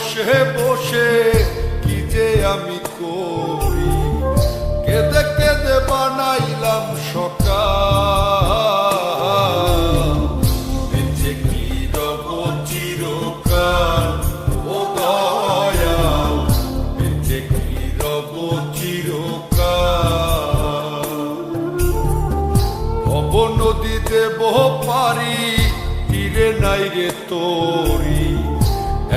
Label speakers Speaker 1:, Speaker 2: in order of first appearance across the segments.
Speaker 1: বসে বসে কি যে আমি করি, কেঁদে কেঁদে বানাইলাম সকাল। বেঁচে কি রব চিরকাল ও দয়াল, বেঁচে কি রব চিরকাল। ভব নদী দেব পারি, তীরে নাই রে তোরি,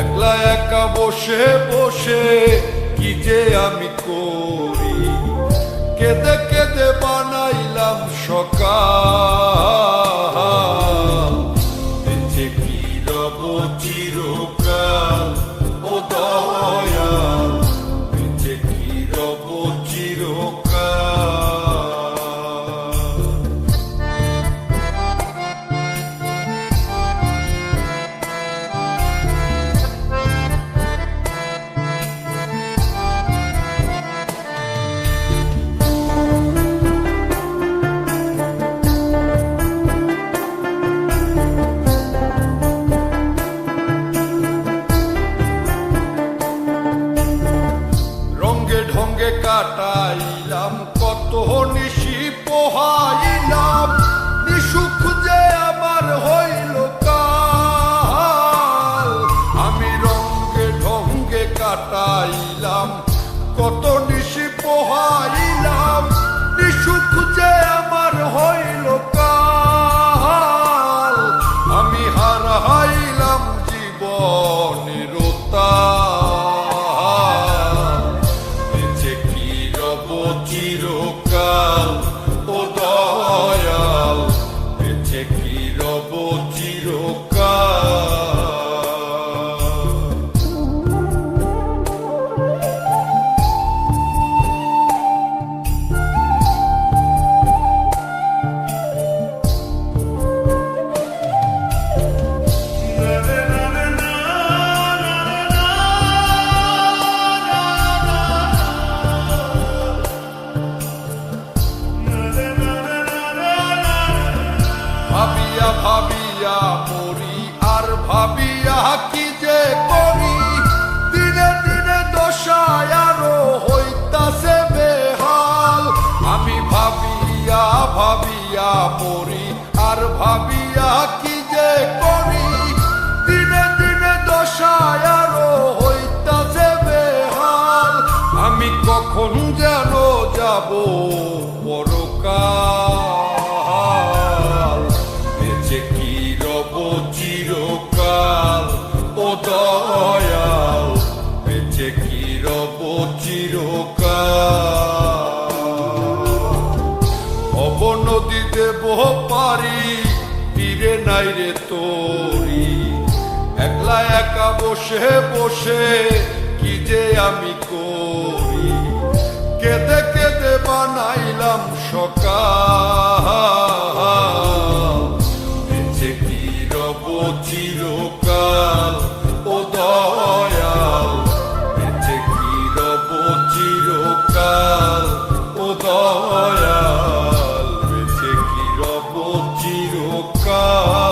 Speaker 1: একলা একা বসে বসে কি যে আমি করি, কেঁদে কেঁদে বানাইলাম সকাল। বেঁচে কি রব চিরকাল ও দয়াল, বেঁচে কি রব চিরকাল। ঢঙ্গে কাটাইলাম কত নিশি পোহাইলাম, নিশুক যে আমার হইল কাল। আমি রঙ্গে ঢঙ্গে কাটাইলাম কত নিশি পোহাইলাম, নিশুক যে আমার হইল কাল। আমি হারাইলাম জীবনের চিরকাল ও দয়াল, বেঁচে কি রব চিরকাল। ভাবিয়া ভাবিয়া মরি আর ভাবিয়া কি যে করি, দিনে দিনে দশায় আরো হইতাছে বেহাল। আমি ভাবিয়া ভাবিয়া মরি আর ভাবিয়া কি যে করি, দিনে দিনে দশায় আরো হইতাছে বেহাল। আমি কখন যেন যাব পরকাল, বেঁচে কি রব চিরকাল ও দয়াল, বেঁচে কি রব চিরকাল। ভব নদী দেব পারি, তীরে নাই রে তোরি, একলা একা বসে বসে কি যে আমি করি, কেঁদে কেঁদে বানাইলাম সকাল। বেঁচে কি রব চিরকাল ও দয়াল, বেঁচে কি রব চিরকাল ও দয়াল, বেঁচে কি রব চিরকাল।